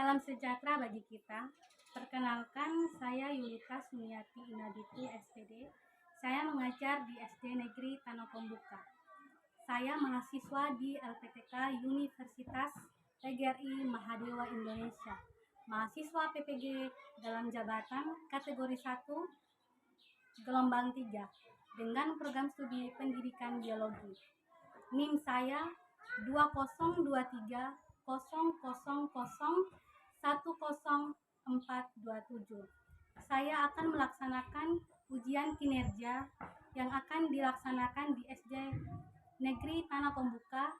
Salam sejahtera bagi kita. Perkenalkan, saya Yulita Sumiati Inaditu SPD. Saya mengajar di SD Negeri Tanah Pembuka. Saya mahasiswa di LPTK Universitas PGRI Mahadewa Indonesia. Mahasiswa PPG dalam jabatan kategori 1 gelombang 3 dengan program studi pendidikan biologi. NIM saya 2023 00010427. Saya akan melaksanakan ujian kinerja yang akan dilaksanakan di SD Negeri Tanah Pembuka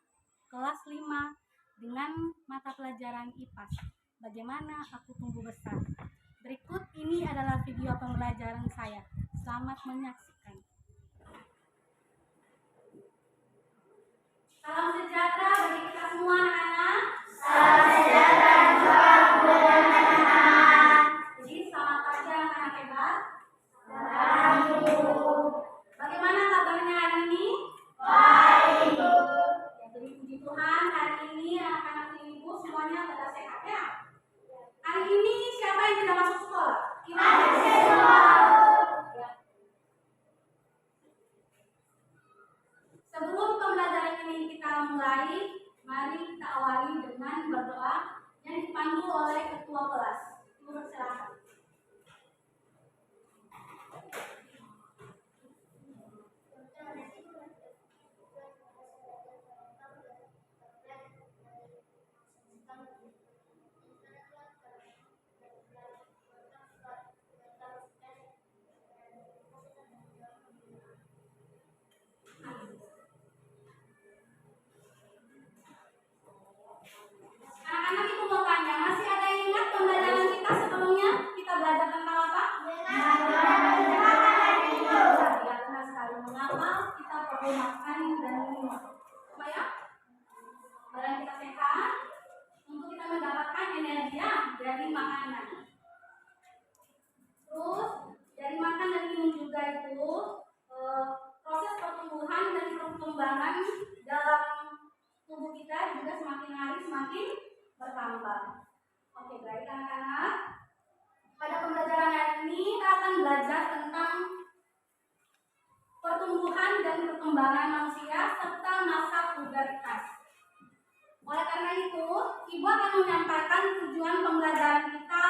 kelas 5 dengan mata pelajaran IPAS. Bagaimana aku tumbuh besar. Berikut ini adalah video pembelajaran saya. Selamat menyaksikan. Salam sejahtera bagi kita semua anak-anak. Salam sejahtera juga buat anak-anak. Jadi selamat pagi anak-anak hebat. Baik, Ibu. Bagaimana kabarnya hari ini? Baik, Ibu. Ya, jadi puji Tuhan hari ini anak-anak ibu semuanya pada sehat ya. Hari ini siapa yang tidak masuk sekolah? Ada semua. Ya. Sebelum pembelajaran ini kita mulai, mari kita awali dengan berdoa yang dipandu oleh ketua kelas. Ibu bersilakan. Anak-anak ibu mau tanya, masih ada yang ingat pembelajaran kita sebelumnya? Kita belajar tentang apa? Ya, benar sekali. Mengapa kita perlu makan dan minum? Supaya badan kita sehat, untuk kita mendapatkan energi dari makanan. Terus dari makan dan minum juga itu proses pertumbuhan dan perkembangan dalam tubuh kita juga semakin hari semakin bertambah. Oke, baik anak-anak. Pada pembelajaran hari ini kita akan belajar tentang pertumbuhan dan perkembangan manusia serta masa pubertas. Oleh karena itu, Ibu akan menyampaikan tujuan pembelajaran kita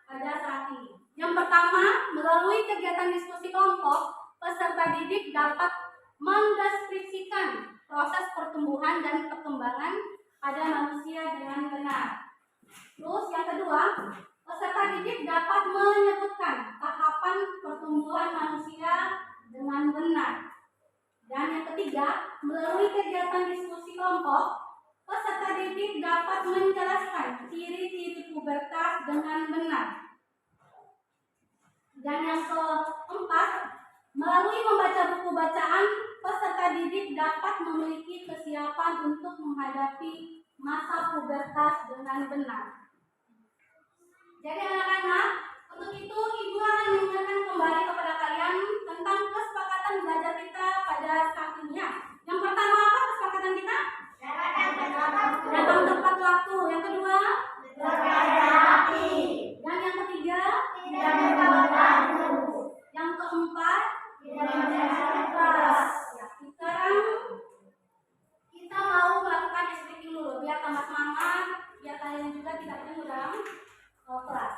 pada saat ini. Yang pertama, melalui kegiatan diskusi kelompok, peserta didik dapat mendeskripsikan proses pertumbuhan dan perkembangan pada manusia dengan benar. Terus yang kedua, peserta didik dapat menyebutkan tahapan pertumbuhan manusia dengan benar. Dan yang ketiga, melalui kegiatan diskusi kelompok, peserta didik dapat menjelaskan ciri-ciri pubertas dengan benar. Dan yang keempat, melalui membaca buku bacaan, peserta didik dapat memiliki kesiapan untuk menghadapi masa pubertas dengan benar. Jadi anak-anak, untuk itu Ibu akan mengingatkan kembali kepada kalian tentang kesepakatan belajar kita pada saat ini ya. Yang pertama apa kesepakatan kita? Datang tepat waktu. Yang kedua? Berbeda hati. Dan yang ketiga? Tidak berganggu. Yang keempat? Tidak berjalan keras. Ya, sekarang kita mau melakukan speaking dulu biar tambah semangat, biar kalian juga tidak jenuh dalam kelas.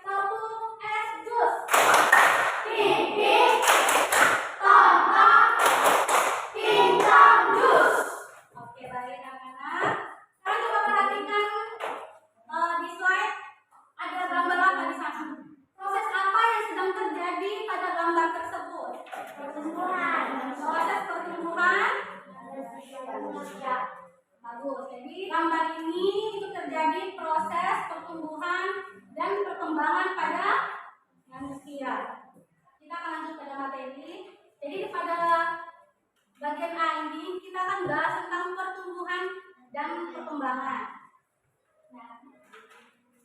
1 jus. Pipis. Tonton. Pincang jus. Oke, baik anak-anak. Sekarang coba perhatikan di slide ada gambar apa di sana? Proses apa yang sedang terjadi pada gambar tersebut? Pertumbuhan. Proses pertumbuhan. Ya, bagus. Jadi gambar ini itu terjadi proses pertumbuhan dan perkembangan pada manusia. Kita akan lanjut pada materi. Jadi pada bagian A ini kita akan bahas tentang pertumbuhan dan perkembangan. Nah,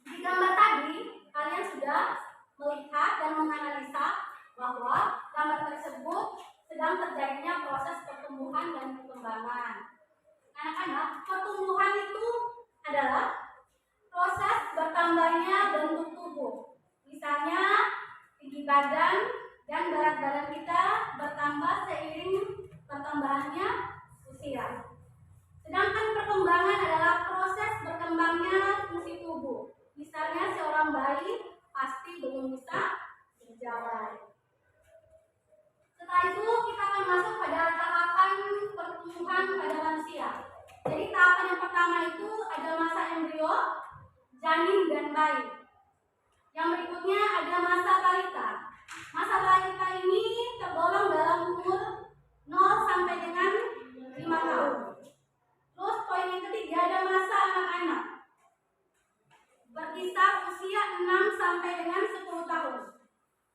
di gambar tadi kalian sudah melihat dan menganalisa bahwa gambar tersebut sedang terjadinya proses pertumbuhan dan perkembangan. Anak-anak, pertumbuhan itu adalah proses bertambahnya bentuk tubuh. Misalnya tinggi badan dan berat badan kita bertambah seiring pertambahannya usia. Sedangkan perkembangan adalah proses berkembangnya fungsi tubuh. Misalnya seorang bayi pasti belum bisa berjalan. Setelah itu kita akan masuk pada tahapan pertumbuhan pada manusia. Jadi tahapan yang pertama itu ada masa embrio, janin dan bayi. Yang berikutnya ada masa balita. Masa balita ini tergolong dalam umur 0 sampai dengan 5 tahun. Terus poin yang ketiga ada masa anak-anak. Berkisar usia 6 sampai dengan 10 tahun.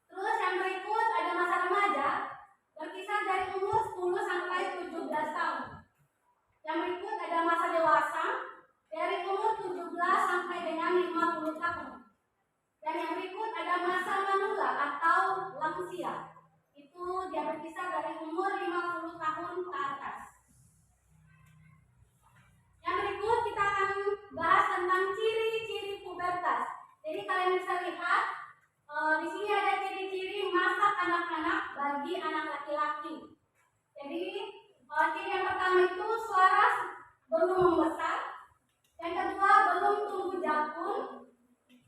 Terus yang berikut ada masa remaja, berkisar dari umur 10 sampai 17 tahun. Yang berikut ada masa dewasa, dari umur 17 sampai dengan 50 tahun. Dan yang berikut ada masa manula atau lansia. Itu dia berkisar dari umur 50 tahun ke atas. Yang berikut kita akan bahas tentang ciri-ciri pubertas. Jadi kalian bisa lihat di sini ada ciri-ciri masa kanak-kanak bagi anak laki-laki. Jadi ciri yang pertama itu suara belum membesar. Yang kedua belum tumbuh jakun.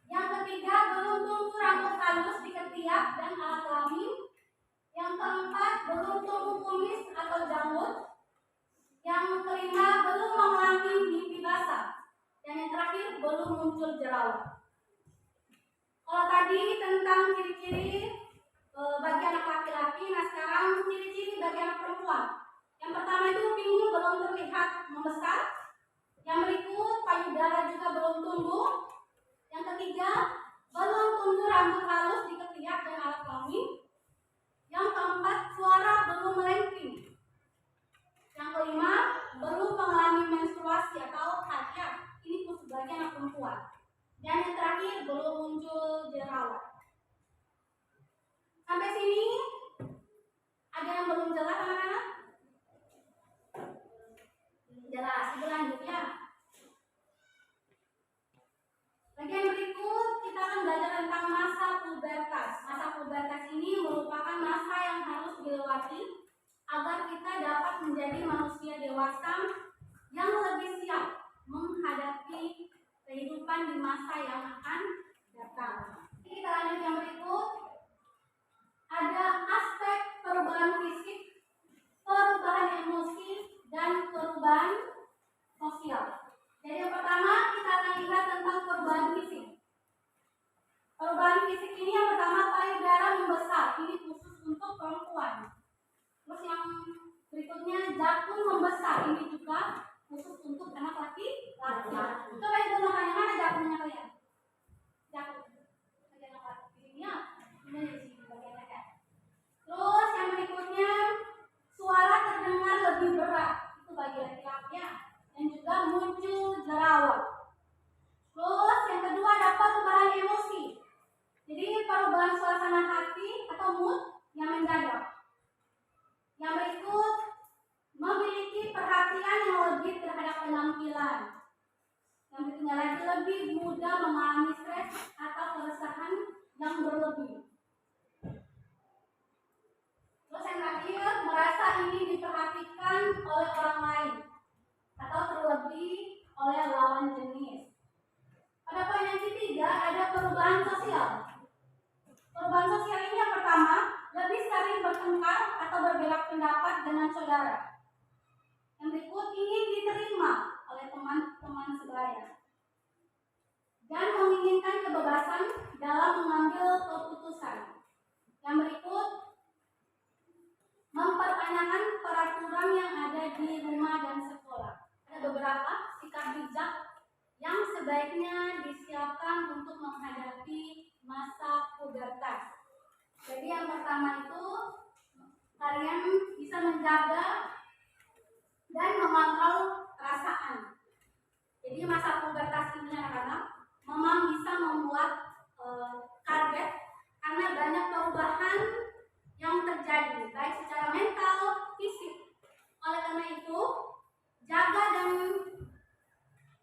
Yang ketiga belum tumbuh rambut halus di ketiak dan alat kelamin. Yang keempat belum tumbuh kumis atau janggut. Yang kelima belum mengalami mimpi basah. Dan yang terakhir belum muncul jerawat. Kalau tadi tentang ciri-ciri bagi anak laki-laki, nah sekarang ciri-ciri bagi anak perempuan. Yang pertama itu pinggul belum terlihat membesar. Yang berikut payudara juga belum tumbuh. Yang ketiga belum tumbuh rambut halus di ketiak dan alat kelamin. Yang keempat suara belum melengking. Yang kelima belum mengalami menstruasi atau haid. Ini khusus bagi anak perempuan. Dan yang terakhir belum muncul jerawat. Sampai sini ada yang belum jelas anak-anak? Jelas, itu lanjut ya. Bagian berikut kita akan belajar tentang masa pubertas. Masa pubertas ini merupakan masa yang harus dilewati agar kita dapat menjadi manusia dewasa yang lebih siap menghadapi kehidupan di masa yang akan datang. Kita lanjut yang berikut. Ada aspek perubahan fisik, perubahan emosi, dan perubahan sosial. Jadi yang pertama kita akan lihat tentang perubahan fisik. Perubahan fisik ini yang pertama payudara membesar. Ini khusus untuk perempuan. Terus yang berikutnya jakun membesar. Ini juga khusus untuk anak laki-laki. Coba ibu makanya mana jakunnya kalian? Jakun. Bagian apa? Di sini ya. Ini di sini bagian leher. Terus yang berikutnya suara terdengar lebih berat. Itu bagi laki-laki ya. Dan juga muncul jerawat. Terus yang kedua ada perubahan emosi. Jadi perubahan suasana hati atau mood yang mendadak. Yang berikut memiliki perhatian yang lebih terhadap penampilan. Yang berikutnya lagi lebih mudah mengalami stres atau keresahan yang berlebih. Terus yang terakhir merasa ingin diperhatikan oleh orang lain atau terlebih oleh lawan jenis. Pada poin yang ketiga ada perubahan sosial. Perubahan sosial ini yang pertama lebih sering bertengkar atau berbeda pendapat dengan saudara. Yang berikut ingin diterima oleh teman-teman sebaya dan menginginkan kebebasan dalam mengambil keputusan. Yang berikut mempertanyakan peraturan yang ada di rumah dan sekolah. Ada beberapa sikap bijak yang sebaiknya disiapkan untuk menghadapi masa pubertas. Jadi yang pertama itu kalian bisa menjaga dan mengontrol perasaan. Jadi masa pubertas ini anak-anak memang bisa membuat kaget karena banyak perubahan yang terjadi baik secara mental, fisik. Oleh karena itu, jaga dan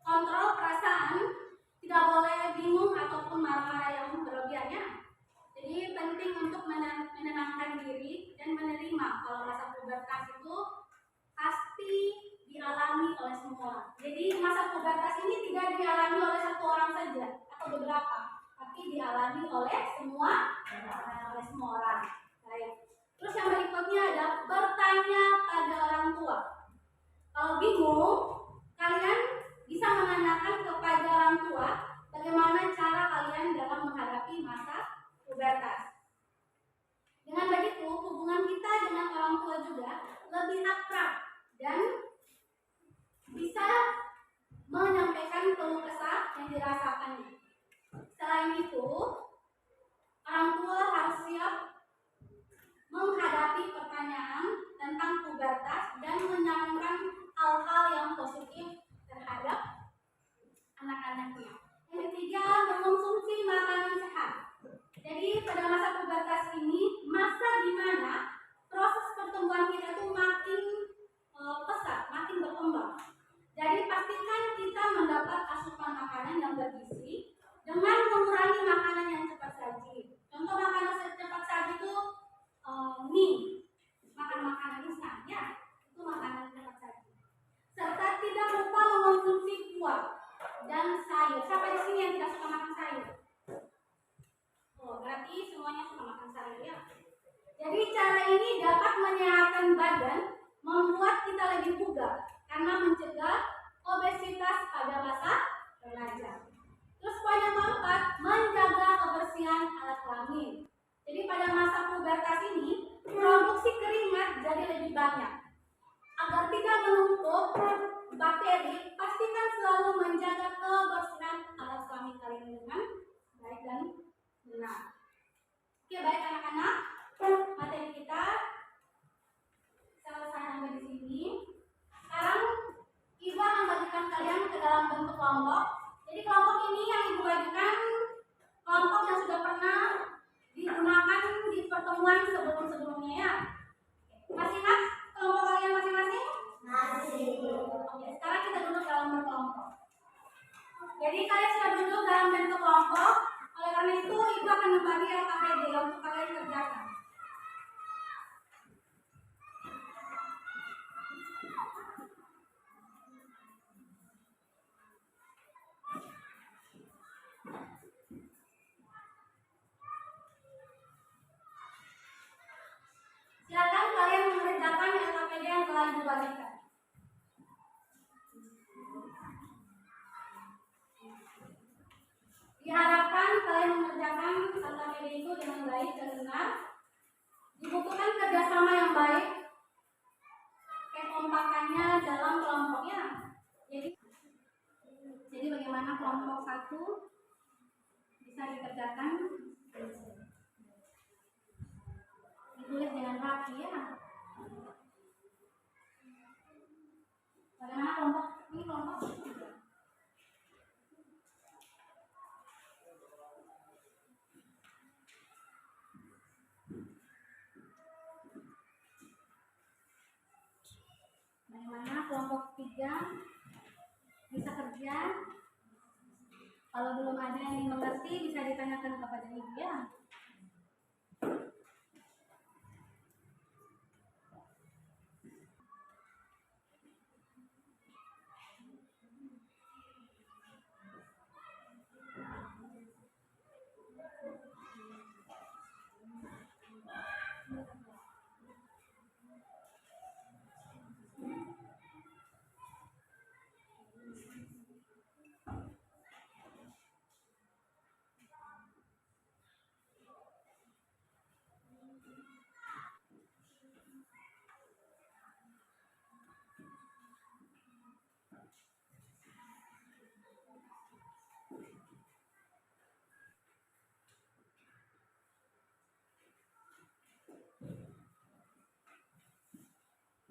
kontrol perasaan, tidak boleh bingung masa pubertas ini tidak dialami oleh satu orang saja atau beberapa, tapi dialami oleh semua orang. Baik. Terus yang berikutnya adalah bertanya pada orang tua. Kalau bingung, kalian bisa menanyakan kepada orang tua bagaimana cara kalian dalam menghadapi masa pubertas. Dengan begitu, hubungan kita dengan orang tua juga lebih akrab dan bisa menyampaikan keluh kesah yang dirasakannya. Selain itu, orang tua harus siap menghadapi pertanyaan tentang pubertas dan menyarankan hal-hal yang positif terhadap anak-anaknya. Yang ketiga, mengonsumsi makanan sehat. Jadi pada masa pubertas ini masa di mana proses pertumbuhan kita itu makin pesat, makin berkembang. Jadi pastikan kita mendapat asupan makanan yang bergizi dengan mengurangi makanan yang cepat saji. Contoh makanan cepat saji itu mie, makan makanan instan, ya, itu makanan cepat saji. Serta tidak lupa mengonsumsi buah dan sayur. Siapa di sini yang tidak suka makan sayur? Oh, berarti semuanya suka makan sayur, ya. Jadi cara ini dapat menyehatkan badan, membuat kita lebih bugar karena mencegah obesitas pada masa remaja. Terus poin yang keempat, menjaga kebersihan alat kelamin. Jadi pada masa pubertas ini produksi keringat jadi lebih banyak. Agar tidak menumpuk bakteri, pastikan selalu menjaga kebersihan alat kelamin kalian dengan baik dan benar. Oke, baik anak-anak, materi kita selesai sampai di sini. Sekarang Ibu akan bagikan kalian ke dalam bentuk kelompok. Jadi kelompok ini yang Ibu bagikan kelompok yang sudah pernah digunakan di pertemuan sebelum-sebelumnya, ya. Masih ingat kelompok kalian masing-masing? Masih. Oke, sekarang kita duduk dalam berkelompok. Jadi kalian sudah duduk dalam bentuk kelompok. Oleh karena itu, Ibu akan membagi LKPD untuk kalian kerjakan. Silakan kalian mengerjakan LKPD yang telah Ibu bagikan. Diharapkan kalian mengerjakan LKPD itu dengan baik dan benar. Dibutuhkan kerjasama yang baik, kekompakannya dalam kelompoknya. Jadi bagaimana kelompok satu bisa dikerjakan? Ditulis dengan rapi, ya. Bagaimana kelompok ini kelompok? Bagaimana kelompok 3 bisa kerja? Kalau belum ada yang dimengerti bisa ditanyakan kepada Ibu, ya.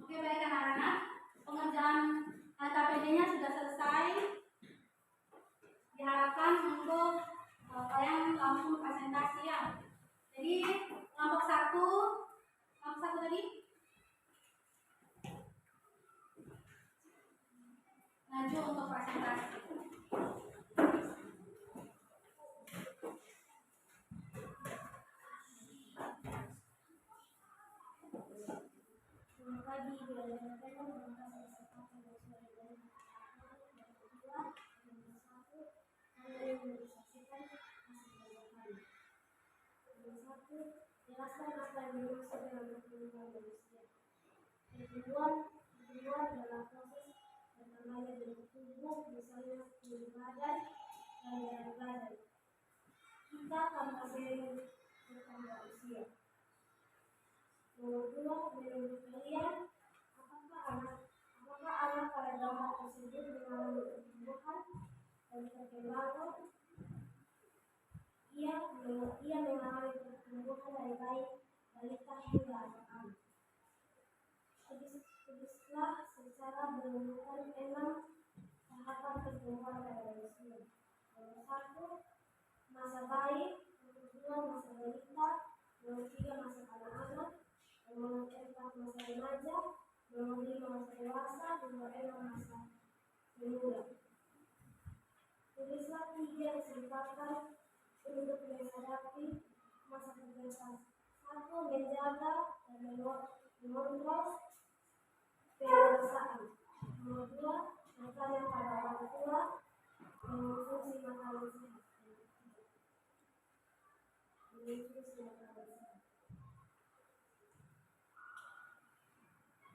Oke, baik anak-anak, pengerjaan LKPD-nya sudah selesai. Diharapkan untuk kalian langsung presentasi, ya. Jadi kelompok satu tadi maju untuk presentasi. pertumbuhan manusia. Pertumbuhan adalah proses bertambahnya bentuk tubuh, misalnya tinggi badan dan berat badan. Kita tanpa sering bertambah usia. Nomor 2, menurut kalian, apakah anak pada gambar tersebut mengalami pertumbuhan dan perkembangan? Ia mengalami pertumbuhan dari bayi, balita hingga anak-anak. Tulislah secara menemukan 6 tahapan pertumbuhan pada manusia. Nomor 1, masa bayi. Nomor 2, masa balita. Nomor 3, masa anak-anak. Nomor 4, masa remaja. Nomor 5, masa dewasa. Nomor 6, masa pemuda. Tulislah 3 kesempatan untuk menghadapi masa pubertas. 1, menjaga dan mengontrol pendewasaan. Nomor 2, makanan pada orang tua, mengonsumsi makanan sehat.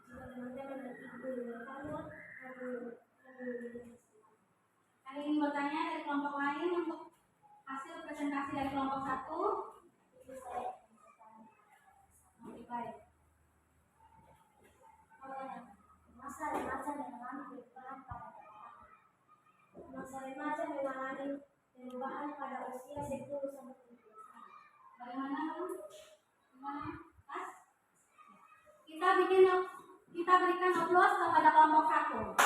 Jika teman-teman dan ibu bertanya, Kami ingin bertanya dari kelompok lain untuk hasil presentasi dari kelompok 1. Oke, baik. masa remaja mengalami perubahan pada masa remaja mengalami perubahan pada usia 10 sampai 17 tahun. Bagaimana, Bu? Gimana? Pas? Kita berikan aplaus kepada kelompok 1.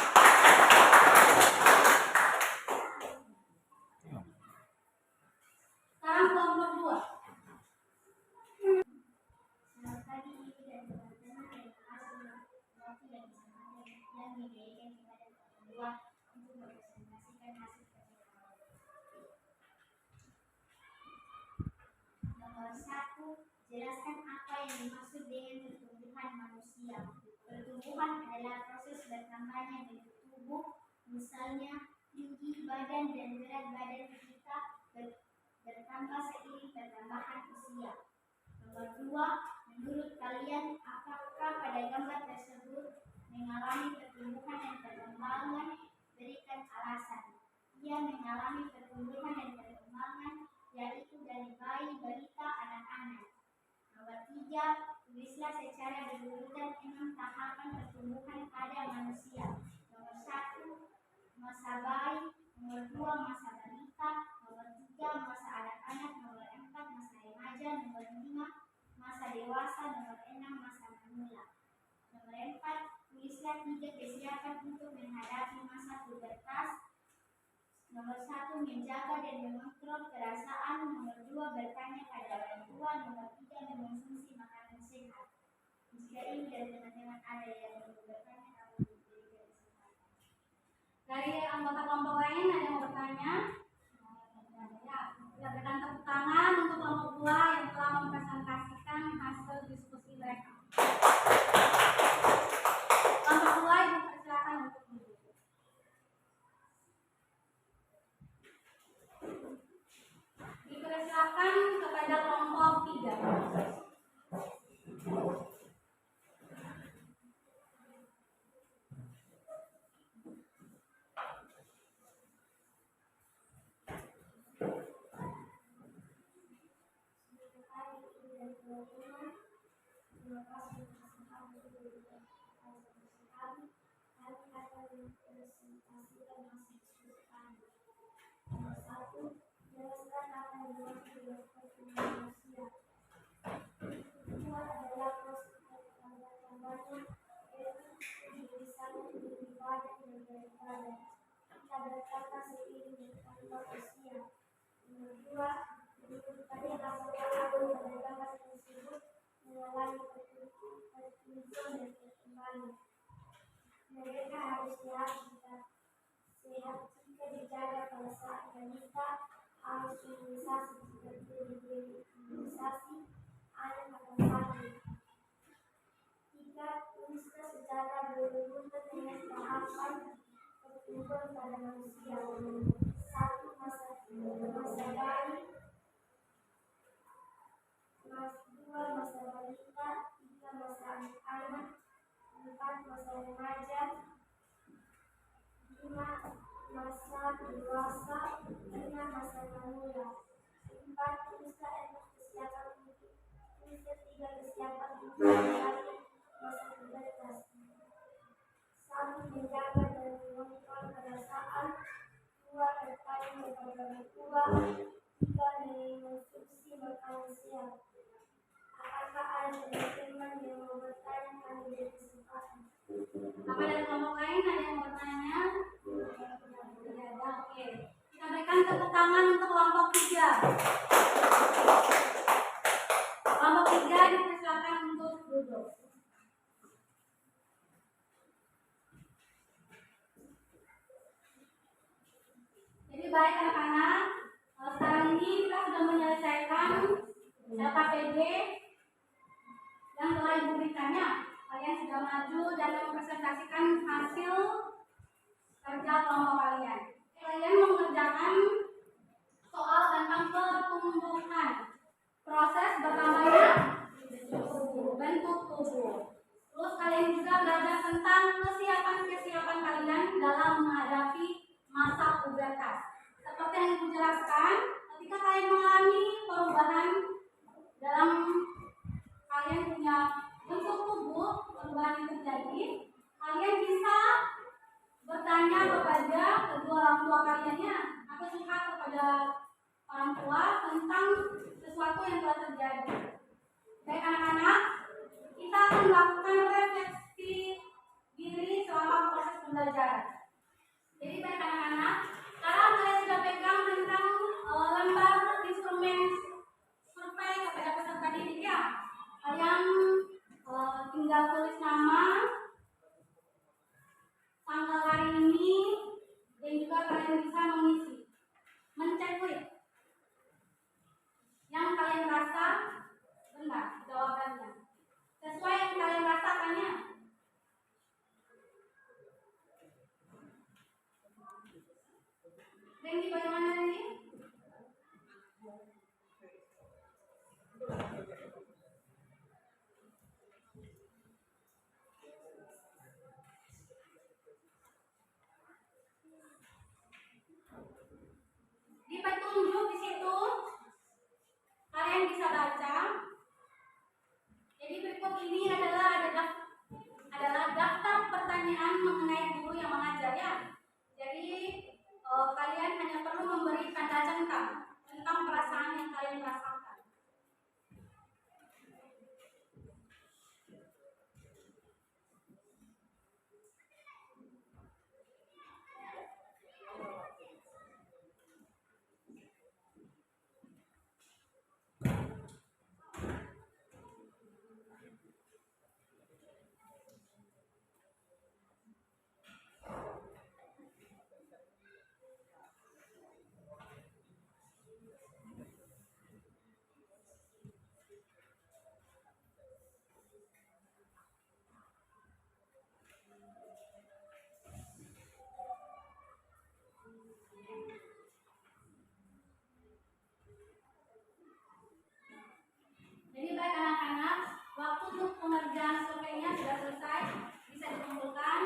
Sekarang kelompok 2. Selamat pagi ibu dan teman-teman. Terima kasih waktu yang diberikan kepada kelompok 2 untuk mempresentasikan hasil percobaan. Nomor 1, jelaskan apa yang dimaksud dengan pertumbuhan manusia. Pertumbuhan adalah proses bertambahnya bentuk tubuh, misalnya tinggi badan dan berat badan kita bertambah seiring pertambahan usia. Nomor 2, menurut kalian apakah pada gambar tersebut mengalami pertumbuhan dan perkembangan? Berikan alasan. Ia mengalami pertumbuhan dan perkembangan, yaitu dari bayi, balita, anak-anak. Nomor 3, tulislah secara berurutan 6 tahapan pertumbuhan pada manusia. Nomor 1, masa bayi. Nomor 2, masa balita. Nomor 3, masa anak-anak. Nomor 4, masa remaja. Nomor 5, masa dewasa. Nomor 6, masa manula. Nomor 4, tulislah 3 kesiapan untuk menghadapi masa pubertas. Nomor 1, menjaga dan mengontrol perasaan. Nomor 2, bertanya pada orang tua. Nomor 3, mengonsumsi makanan sehat. Jika ini dan teman-teman ada yang ingin bertanya, kami berikan kesempatan. Dari anggota kelompok lain ada yang mau bertanya? Ya, kita berikan tepuk tangan untuk kelompok 2 yang telah mempresentasikan hasil diskusi mereka. Kelompok 2 dipersilakan untuk duduk. Dipersilakan kepada kelompok 3. Terima kasih kesempatan untuk berikan presentasi kami. Kami akan mempresentasikan hasil diskusi kami. Nomor 1, jelaskan apa yang dimaksud dengan pertumbuhan manusia. Pertumbuhan adalah proses bertambahnya yaitu misalnya tinggi badan dan berat badan. Kita bertambah seiring bertambah usia. Nomor 2, menurut kalian apakah pada gambar tersebut mengalami pertumbuhan dan perkembangan? Mereka harus sehat jika dijaga pada saat balita, harus imunisasi jika tidak diberi imunisasi, anak akan sakit. 3, tulislah secara berurutan dengan tahapan pertumbuhan pada manusia. 1, masa bayi. 2, masa balita. masa anak, 4 masa remaja, 5 masa dewasa, 6 masa manula, 4 usia anak kesiapan untuk usia 3 kesiapan untuk menjalani masa pubertas, 1 menjaga dan mengontrol pada saat 2 bertanya kepada orang tua, 3 mengonsumsi makanan siap. Apakah ada teman-teman yang mau bertanya kami beri kesempatan? Apa dari kelompok lain ada yang mau bertanya? Tidak ada, oke. Kita berikan tepuk tangan untuk kelompok 3. Kelompok 3 dipersilakan untuk duduk. Jadi baik anak-anak, sekarang ini kita sudah menyelesaikan data PJ yang telah ibu berikannya. Kalian sudah maju dan mempresentasikan hasil kerja kelompok kalian. Kalian mengerjakan soal tentang pertumbuhan, proses bertambahnya bentuk tubuh. Terus kalian juga belajar tentang kesiapan kalian dalam menghadapi masa pubertas. Seperti yang ibu jelaskan, ketika kalian mengalami perubahan dalam kalian punya bentuk tubuh, perubahan yang terjadi, kalian bisa bertanya kepada kedua orang tua kaliannya atau curhat kepada orang tua tentang sesuatu yang telah terjadi. Baik anak-anak, kita akan melakukan refleksi diri selama proses pembelajaran. Jadi baik anak-anak, sekarang kalian sudah pegang tentang lembar instrumen survei kepada peserta didik ya. Kalian tinggal tulis nama, tanggal hari ini, dan juga kalian bisa mengisi, menceklik yang kalian rasa benar jawabannya, sesuai yang kalian rasakannya. Randy bagaimana Randy? Di petunjuk di situ kalian bisa baca. Jadi berikut ini adalah daftar pertanyaan mengenai guru yang mengajar ya. Jadi kalian hanya perlu memberi tanda centang tentang perasaan yang kalian rasakan. Jadi baik anak-anak, waktu untuk pengerjaan surveinya sudah selesai, bisa dikumpulkan.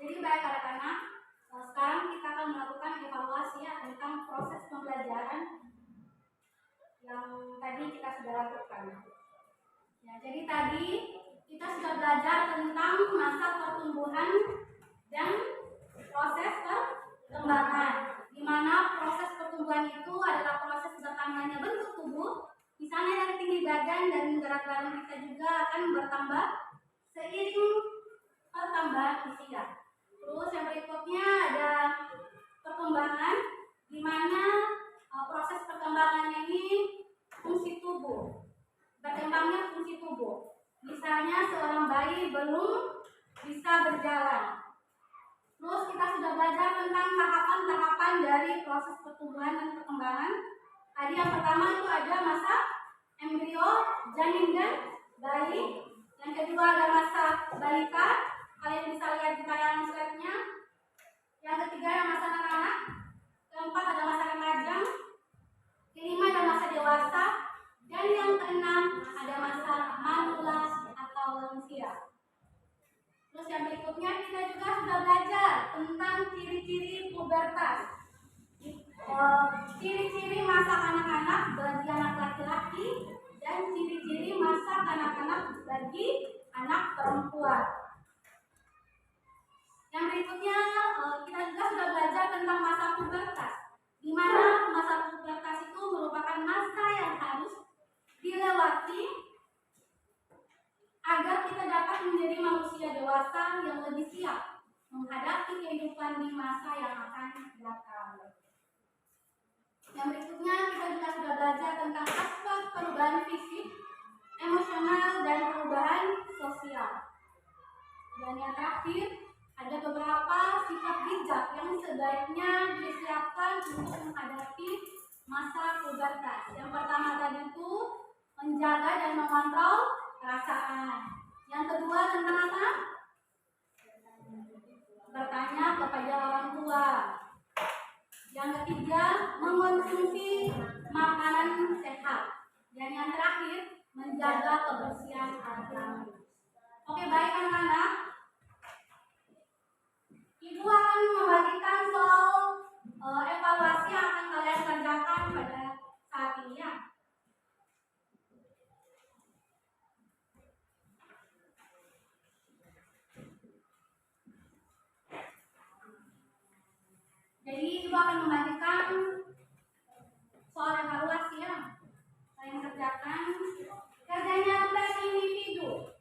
Jadi baik anak-anak, sekarang kita akan melakukan evaluasi ya tentang proses pembelajaran yang tadi kita sudah lakukan. Ya, jadi tadi kita sudah belajar tentang masa pertumbuhan dan proses perkembangan, di mana proses pertumbuhan itu adalah proses bertambahnya bentuk tubuh. Misalnya dari tinggi badan dan berat badan kita juga akan bertambah seiring pertambahan usia. Terus yang berikutnya ada perkembangan, di mana proses perkembangannya ini fungsi tubuh, berkembangnya fungsi tubuh. Misalnya seorang bayi belum bisa berjalan. Terus kita sudah belajar tentang tahapan-tahapan dari proses pertumbuhan dan perkembangan. Tadi yang pertama itu ada masa embrio, janin dan bayi. Yang kedua ada masa balita, kalian bisa lihat di tayangan slide-nya. Yang ketiga ada masa anak-anak. Keempat ada masa remaja. Kelima ada masa dewasa. Dan yang keenam ada masa manula atau lansia. Terus yang berikutnya kita juga sudah belajar tentang ciri-ciri pubertas. Ciri-ciri masa kanak-kanak bagi anak laki-laki dan ciri-ciri masa kanak-kanak bagi anak perempuan. Yang berikutnya kita juga sudah belajar tentang masa pubertas, di mana masa pubertas itu merupakan masa yang harus dilewati agar kita dapat menjadi manusia dewasa yang lebih siap menghadapi kehidupan di masa yang akan datang. Yang berikutnya kita juga sudah belajar tentang aspek perubahan fisik, emosional, dan perubahan sosial. Dan yang terakhir, ada beberapa sikap bijak yang sebaiknya disiapkan untuk menghadapi masa pubertas. Yang pertama tadi itu menjaga dan mengontrol perasaan. Yang kedua tentang apa? Bertanya kepada orang tua. Yang ketiga, mengonsumsi makanan sehat. Dan yang terakhir, menjaga kebersihan alami. Oke, baik anak-anak. Ibu akan membagikan soal evaluasi yang akan kalian kerjakan pada saat ini ya. Jadi ibu akan membagikan soal evaluasi ya. Kalian kerjakan kerjanya per individu.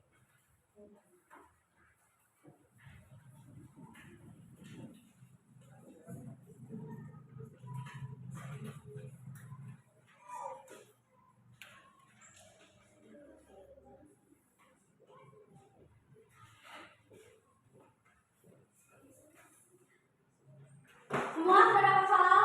Semua sudah dapat soal?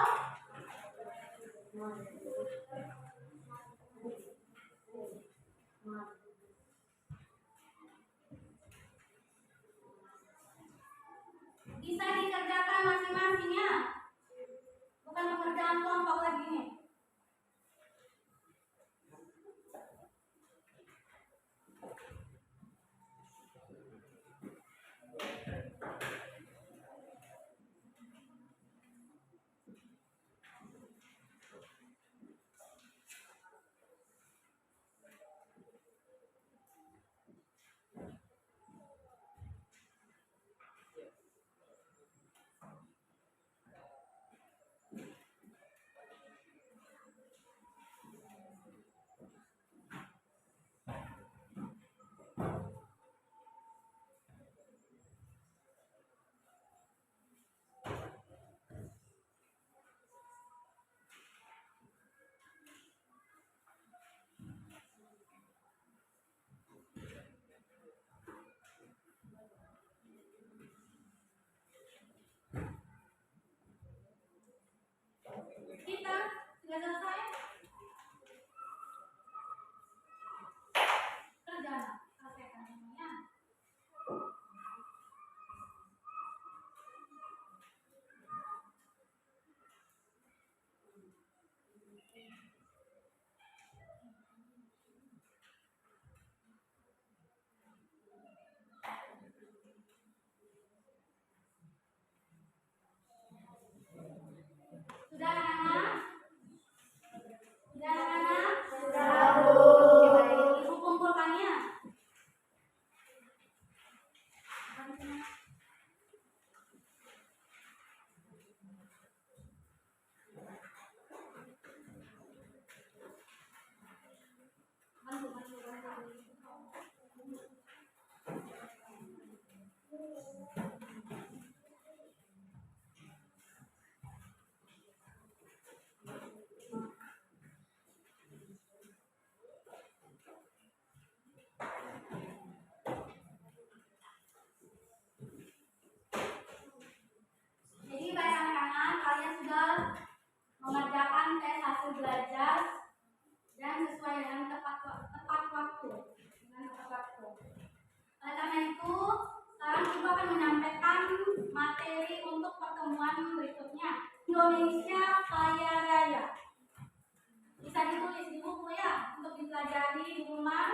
Bisa dikerjakan masing-masingnya. Bukan pekerjaan kelompok lagi nih. belajar dan sesuai dengan tepat waktu. Oleh karena itu, sekarang Ibu akan menyampaikan materi untuk pertemuan berikutnya. Indonesia Kaya Raya. Bisa ditulis di buku ya, untuk dipelajari di rumah.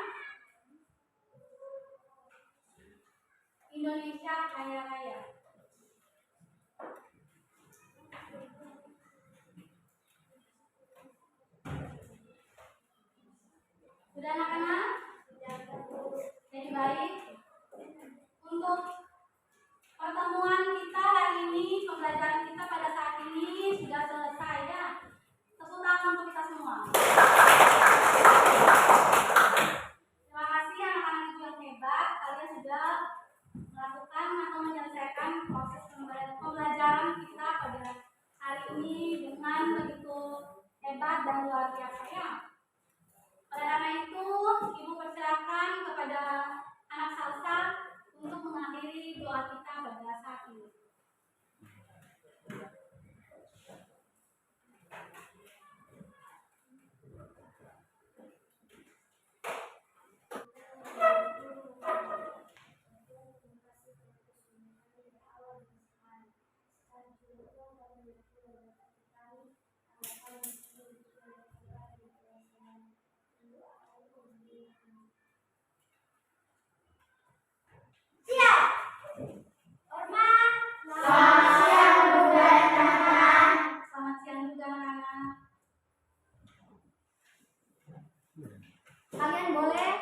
Indonesia Kaya Raya. Sudah anak-anak? Jadi baik. Untuk pertemuan kita hari ini, pembelajaran kita pada saat ini sudah selesai ya. Tepuk tangan untuk kita semua. Terima kasih anak-anak Ibu yang hebat. Kalian sudah melakukan atau menyelesaikan proses pembelajaran kita pada hari ini dengan begitu hebat dan luar biasa ya. Oleh karena itu, Ibu persilakan kepada anak Salsa untuk mengakhiri doa kita pada saat ini. Selamat siang juga anak-anak. Kalian boleh